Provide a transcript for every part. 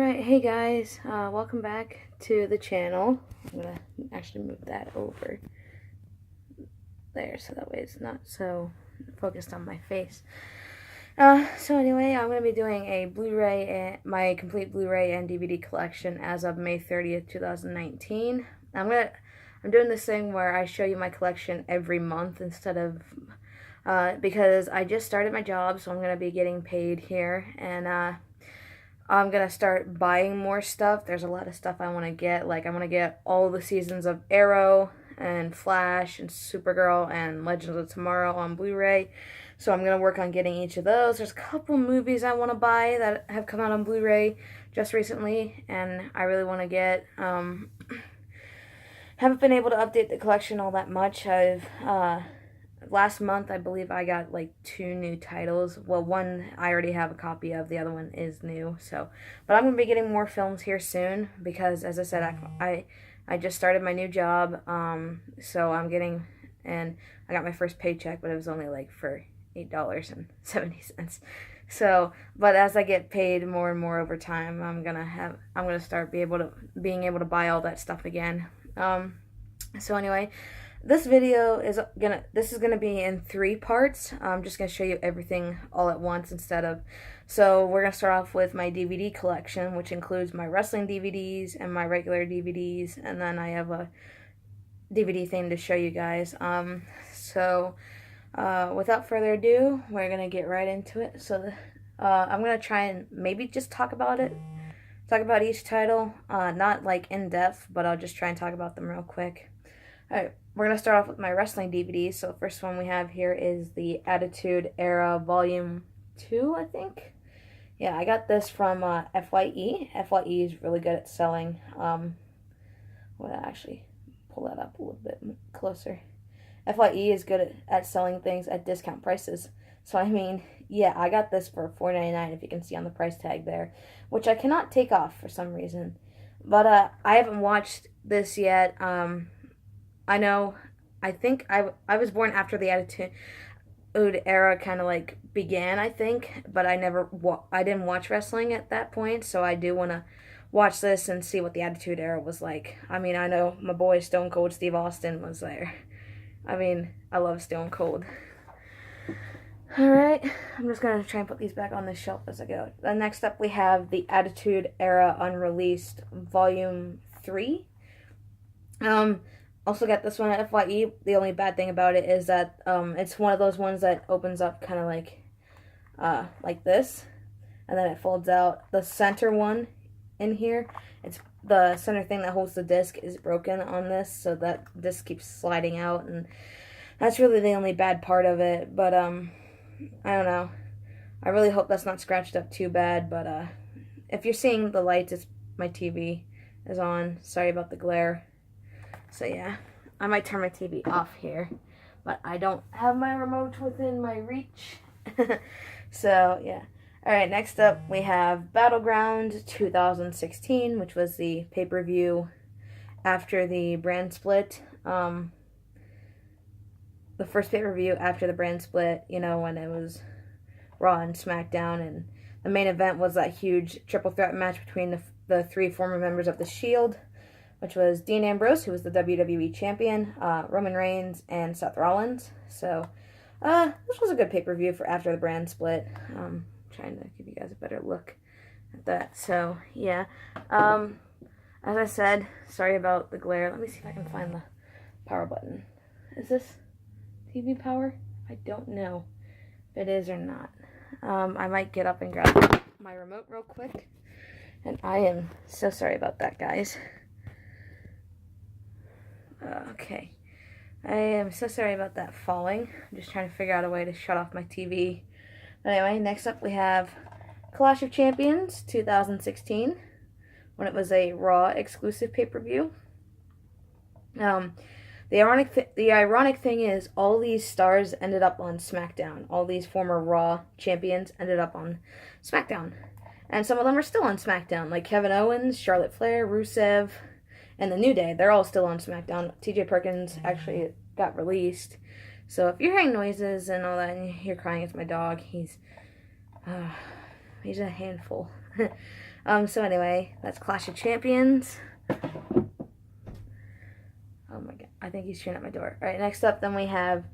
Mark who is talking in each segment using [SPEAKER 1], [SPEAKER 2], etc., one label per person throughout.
[SPEAKER 1] Alright, hey guys, welcome back to the channel. I'm gonna actually move that over there so that way it's not so focused on my face. So anyway, I'm gonna be doing a Blu-ray, my complete Blu-ray and DVD collection as of May 30th, 2019. I'm doing this thing where I show you my collection every month instead of, because I just started my job, so I'm gonna be getting paid here, and I'm gonna start buying more stuff. There's a lot of stuff I want to get. Like, I want to get all the seasons of Arrow and Flash and Supergirl and Legends of Tomorrow on Blu-ray. So I'm gonna work on getting each of those. There's a couple movies I want to buy that have come out on Blu-ray just recently, and I really want to get. Haven't been able to update the collection all that much. Last month, I believe I got like 2 new titles. Well, one I already have a copy of, the other one is new. So, but I'm going to be getting more films here soon because, as I said, I just started my new job. So I'm getting, and I got my first paycheck, but it was only like for $8.70. So, but as I get paid more and more over time, I'm gonna start being able to buy all that stuff again. So anyway. This video is gonna be in 3 parts. I'm just gonna show you everything all at once so we're gonna start off with my DVD collection, which includes my wrestling DVDs and my regular DVDs, and then I have a DVD thing to show you guys. Without further ado, we're gonna get right into it. So I'm gonna try and maybe just talk about each title, not like in depth, but I'll just try and talk about them real quick. Alright, we're going to start off with my wrestling DVDs. So the first one we have here is the Attitude Era Volume 2, I think. Yeah, I got this from FYE. FYE is really good at selling. Well, actually, pull that up a little bit closer. FYE is good at selling things at discount prices. So, I mean, yeah, I got this for $4.99, if you can see on the price tag there, which I cannot take off for some reason. But I haven't watched this yet. I think I was born after the Attitude Era kind of like began, I think, but I didn't watch wrestling at that point, so I do want to watch this and see what the Attitude Era was like. I mean, I know my boy Stone Cold Steve Austin was there. I mean, I love Stone Cold. Alright, I'm just going to try and put these back on the shelf as I go. Next up we have the Attitude Era Unreleased Volume 3. Also got this one at FYE. The only bad thing about it is that it's one of those ones that opens up kind of like this, and then it folds out. The center one in here, it's the center thing that holds the disc is broken on this, so that disc keeps sliding out, and that's really the only bad part of it. But I don't know. I really hope that's not scratched up too bad. But if you're seeing the lights, it's my TV is on. Sorry about the glare. So yeah, I might turn my TV off here, but I don't have my remote within my reach. So yeah. Alright, next up we have Battleground 2016, which was the pay-per-view after the brand split. The first pay-per-view after the brand split, you know, when it was Raw and SmackDown, and the main event was that huge triple threat match between the 3 former members of The Shield, which was Dean Ambrose, who was the WWE champion, Roman Reigns, and Seth Rollins. So, this was a good pay-per-view for after the brand split. Trying to give you guys a better look at that. So, yeah. As I said, sorry about the glare. Let me see if I can find the power button. Is this TV power? I don't know if it is or not. I might get up and grab my remote real quick. And I am so sorry about that, guys. Okay. I am so sorry about that falling. I'm just trying to figure out a way to shut off my TV. But anyway, next up we have Clash of Champions 2016, when it was a Raw exclusive pay-per-view. The ironic thing is all these stars ended up on SmackDown. All these former Raw champions ended up on SmackDown. And some of them are still on SmackDown, like Kevin Owens, Charlotte Flair, Rusev, and the New Day. They're all still on SmackDown. TJ Perkins actually got released. So if you're hearing noises and all that, and you're crying, it's my dog. He's a handful. So anyway, that's Clash of Champions. Oh my god, I think he's shooting at my door. Alright, next up then we have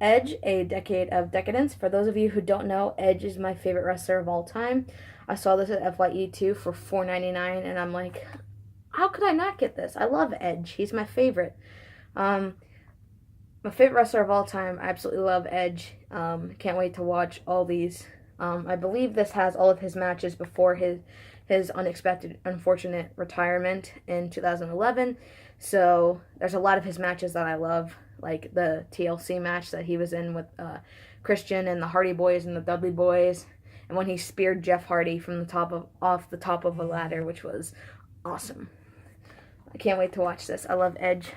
[SPEAKER 1] Edge, A Decade of Decadence. For those of you who don't know, Edge is my favorite wrestler of all time. I saw this at FYE2 for $4.99, and I'm like, how could I not get this? I love Edge. He's my favorite. My favorite wrestler of all time. I absolutely love Edge. Can't wait to watch all these. I believe this has all of his matches before his unexpected, unfortunate retirement in 2011. So there's a lot of his matches that I love, like the TLC match that he was in with Christian and the Hardy Boys and the Dudley Boys, and when he speared Jeff Hardy from off the top of a ladder, which was awesome. I can't wait to watch this. I love Edge.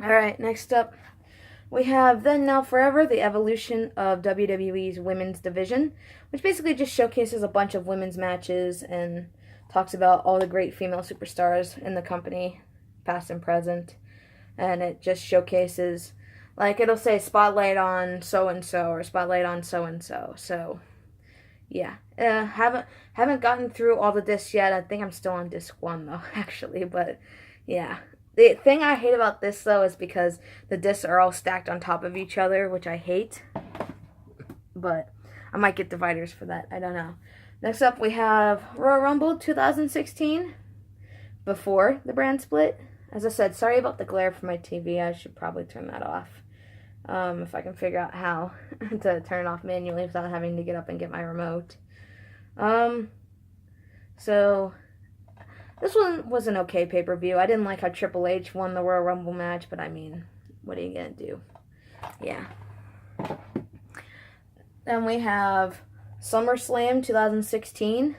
[SPEAKER 1] Alright, next up we have Then Now Forever, the evolution of WWE's women's division, which basically just showcases a bunch of women's matches and talks about all the great female superstars in the company, past and present. And it just showcases, like, it'll say spotlight on so-and-so or spotlight on so-and-so. So, yeah. Haven't gotten through all the discs yet. I think I'm still on disc 1, though, actually. But, yeah. The thing I hate about this, though, is because the discs are all stacked on top of each other, which I hate. But I might get dividers for that. I don't know. Next up, we have Royal Rumble 2016, before the brand split. As I said, sorry about the glare from my TV. I should probably turn that off. If I can figure out how to turn it off manually without having to get up and get my remote. So, this one was an okay pay-per-view. I didn't like how Triple H won the Royal Rumble match, but I mean, what are you going to do? Yeah. Then we have SummerSlam 2016,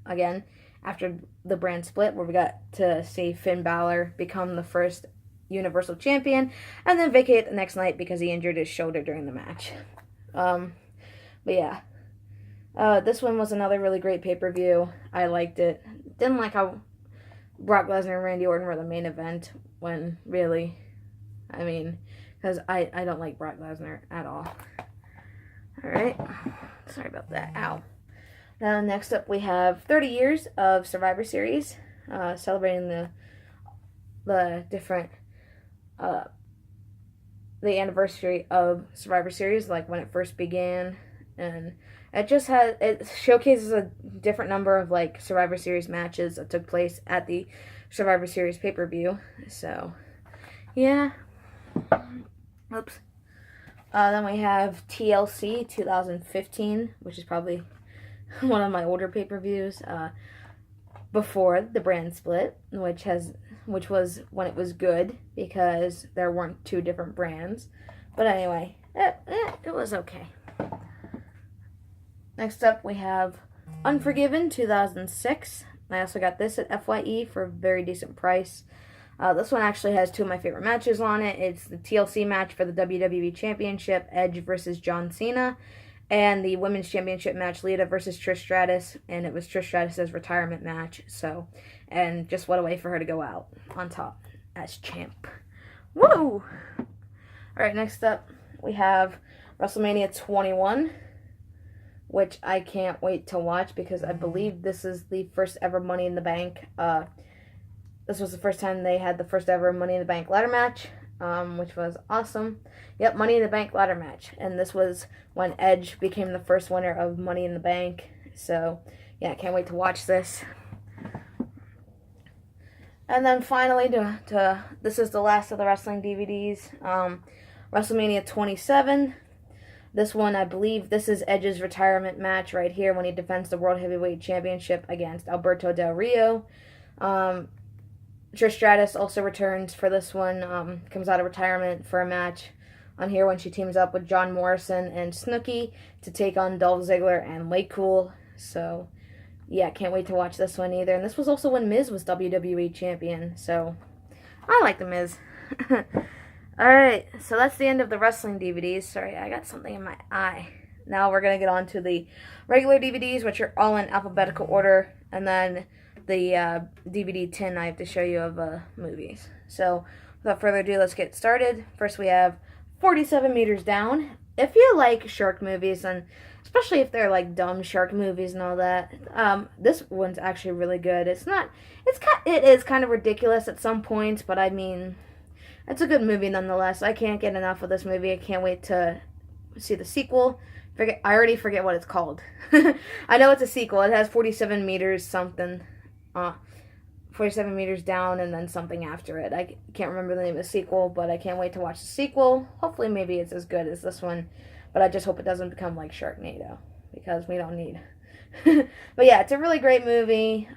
[SPEAKER 1] again, after the brand split, where we got to see Finn Balor become the first Universal Champion, and then vacate the next night because he injured his shoulder during the match. But yeah, this one was another really great pay-per-view. I liked it. Didn't like how Brock Lesnar and Randy Orton were the main event, when really, I mean, because I don't like Brock Lesnar at all. Alright, sorry about that. Ow. Now, next up we have 30 years of Survivor Series, celebrating the different, the anniversary of Survivor Series, like when it first began, and it showcases a different number of, like, Survivor Series matches that took place at the Survivor Series pay-per-view, so, yeah. Oops. Then we have TLC 2015, which is probably one of my older pay-per-views, before the brand split, which was when it was good, because there weren't two different brands. But anyway, it was okay. Next up, we have Unforgiven 2006. I also got this at FYE for a very decent price. This one actually has two of my favorite matches on it. It's the TLC match for the WWE Championship, Edge versus John Cena, and the Women's Championship match, Lita versus Trish Stratus, and it was Trish Stratus' retirement match, so, and just what a way for her to go out on top as champ. Woo! Alright, next up, we have WrestleMania 21, which I can't wait to watch, because I believe this is the first ever Money in the Bank, this was the first time they had the first ever Money in the Bank ladder match, which was awesome. Yep, Money in the Bank ladder match. And this was when Edge became the first winner of Money in the Bank. So, yeah, I can't wait to watch this. And then finally, this is the last of the wrestling DVDs, WrestleMania 27. This one, I believe, this is Edge's retirement match right here when he defends the World Heavyweight Championship against Alberto Del Rio. Trish Stratus also returns for this one, comes out of retirement for a match on here when she teams up with John Morrison and Snooki to take on Dolph Ziggler and Late Cool. So, yeah, can't wait to watch this one either. And this was also when Miz was WWE Champion, so I like the Miz. Alright, so that's the end of the wrestling DVDs. Sorry, I got something in my eye. Now we're going to get on to the regular DVDs, which are all in alphabetical order, and then the DVD tin I have to show you of movies. So, without further ado, let's get started. First we have 47 Meters Down. If you like shark movies, and especially if they're like dumb shark movies and all that. This one's actually really good. It is kind of ridiculous at some points, but I mean, it's a good movie nonetheless. I can't get enough of this movie. I can't wait to see the sequel. I already forget what it's called. I know it's a sequel. It has 47 meters something. 47 meters down and then something after it. I can't remember the name of the sequel, but I can't wait to watch the sequel. Hopefully maybe it's as good as this one, but I just hope it doesn't become like Sharknado, because we don't need. But yeah, it's a really great movie.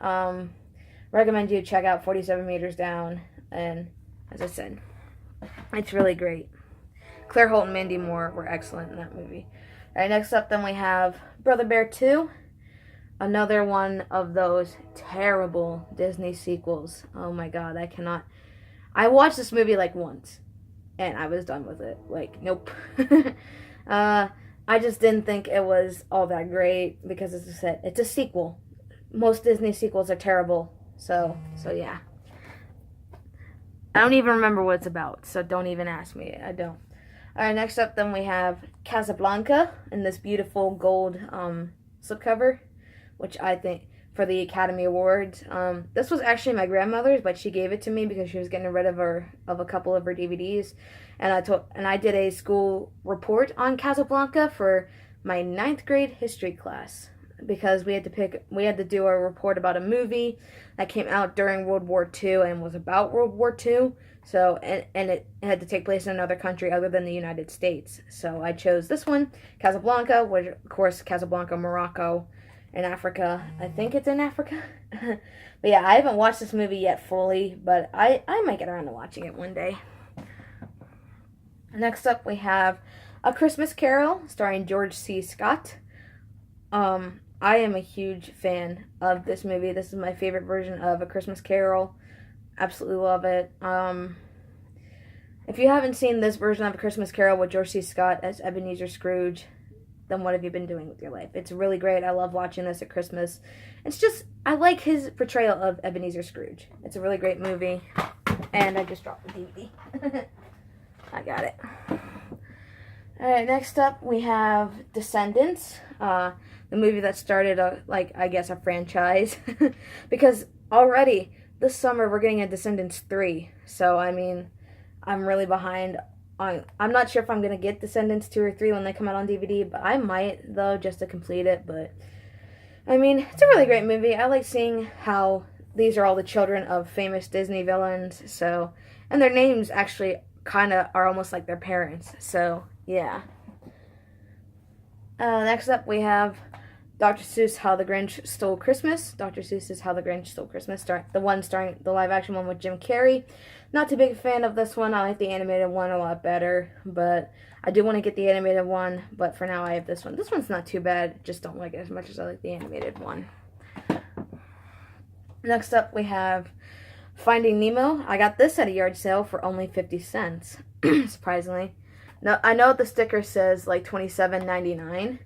[SPEAKER 1] Recommend you check out 47 Meters Down, and as I said, it's really great. Claire Holt and Mandy Moore were excellent in that movie. All right, next up then we have Brother Bear 2. Another one of those terrible Disney sequels. Oh my god, I cannot. I watched this movie like once, and I was done with it. Like, nope. I just didn't think it was all that great, because as I said, it's a sequel. Most Disney sequels are terrible. So yeah. I don't even remember what it's about, so don't even ask me. I don't. Alright, next up then we have Casablanca in this beautiful gold slipcover, which I think for the Academy Awards. This was actually my grandmother's, but she gave it to me because she was getting rid of a couple of her DVDs, and I did a school report on Casablanca for my 9th grade history class, because we had to do a report about a movie that came out during World War II and was about World War II. So, and it had to take place in another country other than the United States. So I chose this one, Casablanca, which of course Casablanca, Morocco, in Africa. I think it's in Africa. But yeah, I haven't watched this movie yet fully, but I might get around to watching it one day. Next up we have A Christmas Carol, starring George C. Scott. I am a huge fan of this movie. This is my favorite version of A Christmas Carol. Absolutely love it. If you haven't seen this version of A Christmas Carol with George C. Scott as Ebenezer Scrooge, then what have you been doing with your life? It's really great. I love watching this at Christmas. I like his portrayal of Ebenezer Scrooge. It's a really great movie. And I just dropped the DVD. I got it. Alright, next up we have Descendants. The movie that started a franchise. Because already this summer we're getting a Descendants 3. So, I mean, I'm really behind. I'm not sure if I'm going to get Descendants 2 or 3 when they come out on DVD, but I might, though, just to complete it. But, I mean, it's a really great movie. I like seeing how these are all the children of famous Disney villains. So, and their names actually kind of are almost like their parents. So, yeah. Next up, we have Dr. Seuss' How the Grinch Stole Christmas. Dr. Seuss's How the Grinch Stole Christmas, starring the live-action one with Jim Carrey. Not too big a fan of this one. I like the animated one a lot better, but I do want to get the animated one, but for now I have this one. This one's not too bad, just don't like it as much as I like the animated one. Next up, we have Finding Nemo. I got this at a yard sale for only 50 cents, surprisingly. Now, I know the sticker says like $27.99,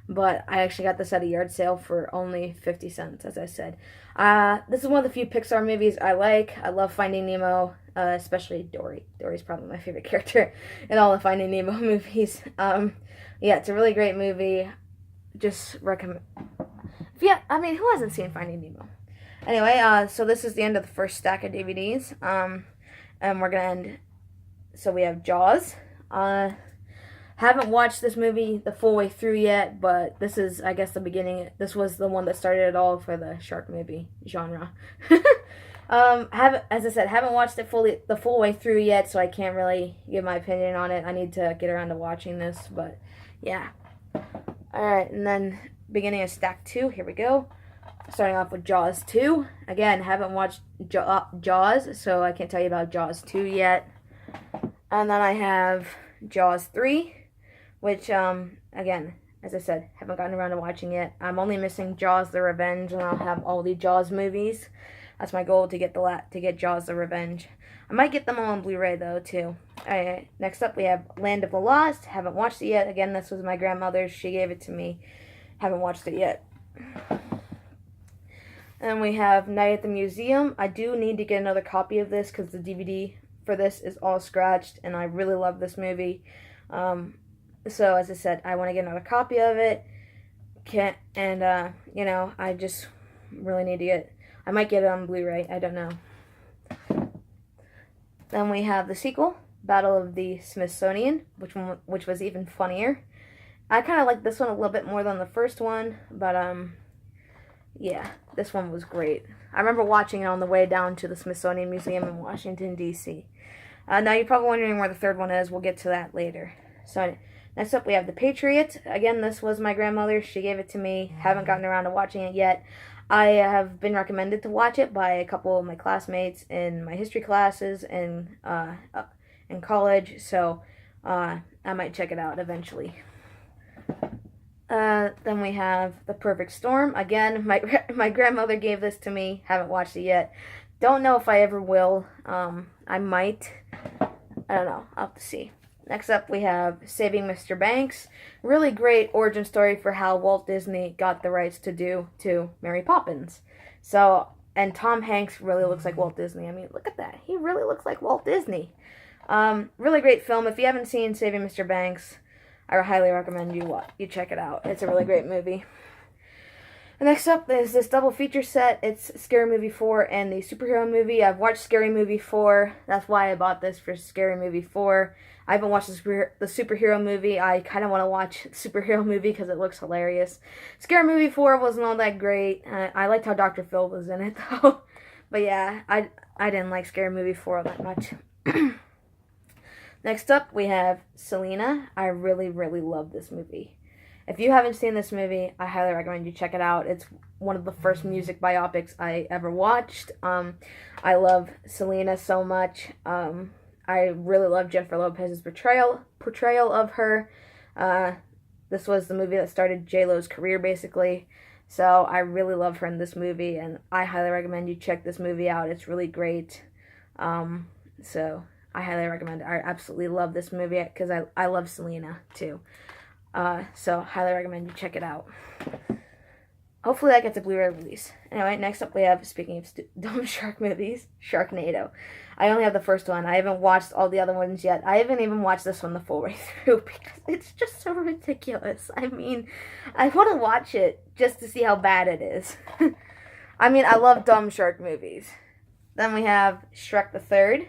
[SPEAKER 1] but I actually got this at a yard sale for only 50 cents, as I said. This is one of the few Pixar movies I like. I love Finding Nemo, especially Dory. Dory's probably my favorite character in all the Finding Nemo movies. Yeah, it's a really great movie. Just recommend. Yeah, I mean, who hasn't seen Finding Nemo? Anyway, so this is the end of the first stack of DVDs. And we're gonna end. So we have Jaws. Haven't watched this movie the full way through yet, but this is, I guess, the beginning. This was the one that started it all for the shark movie genre. As I said, haven't watched it the full way through yet, so I can't really give my opinion on it. I need to get around to watching this, but yeah. Alright, and then beginning of stack 2, here we go. Starting off with Jaws 2. Again, haven't watched Jaws, so I can't tell you about Jaws 2 yet. And then I have Jaws 3, which, again, as I said, haven't gotten around to watching yet. I'm only missing Jaws the Revenge, and I'll have all the Jaws movies. That's my goal, to get Jaws the Revenge. I might get them all on Blu-ray, though, too. Alright, next up we have Land of the Lost. Haven't watched it yet. Again, this was my grandmother's. She gave it to me. Haven't watched it yet. And we have Night at the Museum. I do need to get another copy of this because the DVD for this is all scratched, and I really love this movie. So, as I said, I want to get another copy of it. you know, I just really need to get, I might get it on Blu-ray, I don't know. Then we have the sequel, Battle of the Smithsonian, which was even funnier. I kind of like this one a little bit more than the first one, but yeah, this one was great. I remember watching it on the way down to the Smithsonian Museum in Washington, D.C. Now you're probably wondering where the third one is. We'll get to that later. So next up we have The Patriot. Again, this was my grandmother. She gave it to me. Haven't gotten around to watching it yet. I have been recommended to watch it by a couple of my classmates in my history classes in college, so I might check it out eventually. Then we have The Perfect Storm. Again, my grandmother gave this to me. Haven't watched it yet. Don't know if I ever will. I might. I don't know. I'll have to see. Next up, we have Saving Mr. Banks. Really great origin story for how Walt Disney got the rights to Mary Poppins. So, and Tom Hanks really looks like Walt Disney. I mean, look at that. He really looks like Walt Disney. Really great film. If you haven't seen Saving Mr. Banks, I highly recommend you check it out. It's a really great movie. Next up is this double feature set. It's Scary Movie 4 and the superhero movie. I've watched Scary Movie 4. That's why I bought this for Scary Movie 4. I haven't watched the superhero movie. I kind of want to watch the superhero movie because it looks hilarious. Scary Movie 4 wasn't all that great. I liked how Dr. Phil was in it, though. But yeah, I didn't like Scary Movie 4 that much. Next up, we have Selena. I really, really love this movie. If you haven't seen this movie, I highly recommend you check it out. It's one of the first music biopics I ever watched. I love Selena so much. I really love Jennifer Lopez's portrayal of her. This was the movie that started J-Lo's career, basically. So I really love her in this movie, and I highly recommend you check this movie out. It's really great. So I highly recommend it. I absolutely love this movie because I love Selena, too. So highly recommend you check it out. Hopefully that gets a Blu-ray release. Anyway, next up we have, speaking of dumb shark movies, Sharknado. I only have the first one. I haven't watched all the other ones yet. I haven't even watched this one the full way through because it's just so ridiculous. I mean, I want to watch it just to see how bad it is. I mean, I love dumb shark movies. Then we have Shrek the Third.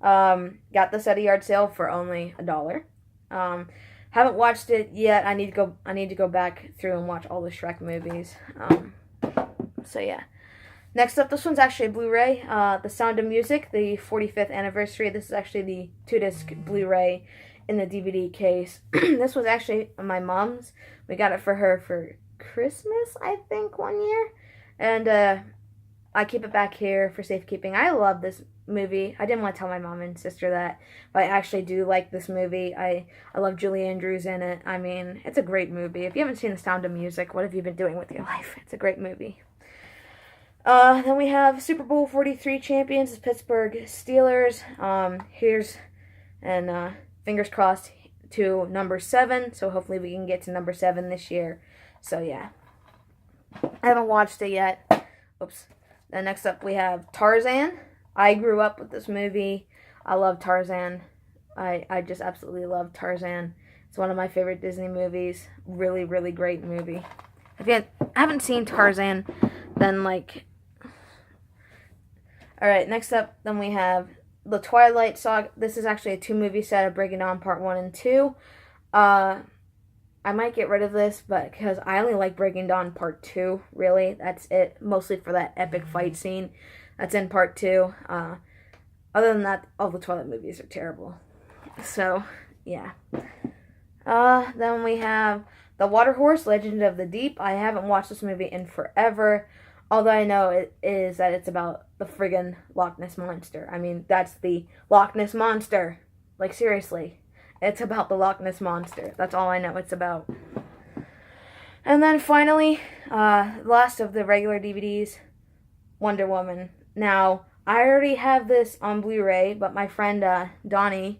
[SPEAKER 1] Got this at a yard sale for only $1. Haven't watched it yet. I need to go back through and watch all the Shrek movies. So yeah. Next up, this one's actually a Blu-ray. The Sound of Music, the 45th anniversary. This is actually the 2-disc Blu-ray in the DVD case. This was actually my mom's. We got it for her for Christmas, I think, one year. And I keep it back here for safekeeping. I love this movie. I didn't want to tell my mom and sister that, but I actually do like this movie. I love Julie Andrews in it. I mean, it's a great movie. If you haven't seen The Sound of Music, what have you been doing with your life? It's a great movie. Then we have Super Bowl 43 champions, the Pittsburgh Steelers. Fingers crossed to number 7, so hopefully we can get to number 7 this year. So yeah. I haven't watched it yet. Oops. Then next up we have Tarzan. I grew up with this movie. I love Tarzan. I just absolutely love Tarzan. It's one of my favorite Disney movies. Really, really great movie. If you haven't seen Tarzan, then like... Alright, next up, then we have The Twilight Saga. This is actually a 2-movie set of Breaking Dawn Part 1 and 2. I might get rid of this, but because I only like Breaking Dawn Part 2, really. That's it. Mostly for that epic fight scene that's in Part 2. Other than that, all the Twilight movies are terrible. So, yeah. Then we have The Water Horse, Legend of the Deep. I haven't watched this movie in forever. All that I know is that it's about the friggin' Loch Ness Monster. I mean, that's the Loch Ness Monster. Like, seriously. It's about the Loch Ness Monster. That's all I know it's about. And then finally, last of the regular DVDs, Wonder Woman. Now, I already have this on Blu-ray, but my friend Donnie,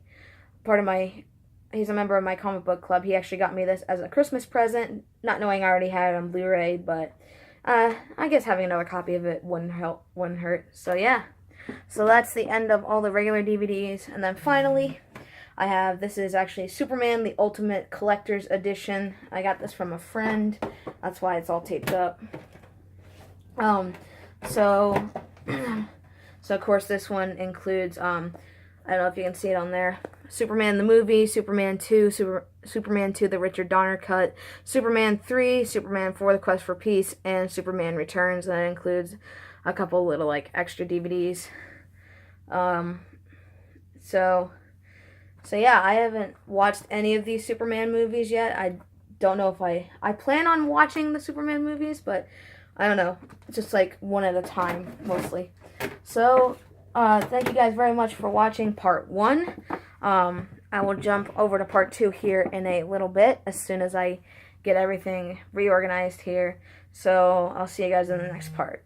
[SPEAKER 1] he's a member of my comic book club, he actually got me this as a Christmas present, not knowing I already had it on Blu-ray, but I guess having another copy of it wouldn't hurt. So yeah. So that's the end of all the regular DVDs. And then finally, I have, this is actually Superman the Ultimate Collector's Edition. I got this from a friend. That's why it's all taped up. So of course this one includes, I don't know if you can see it on there, Superman the movie, Superman 2, Superman 2 the Richard Donner cut, Superman 3, Superman 4 the Quest for Peace, and Superman Returns. And that includes a couple little like extra DVDs. So yeah, I haven't watched any of these Superman movies yet. I don't know if I plan on watching the Superman movies, but I don't know. Just like one at a time, mostly. So, thank you guys very much for watching part 1. I will jump over to part 2 here in a little bit, as soon as I get everything reorganized here. So, I'll see you guys in the next part.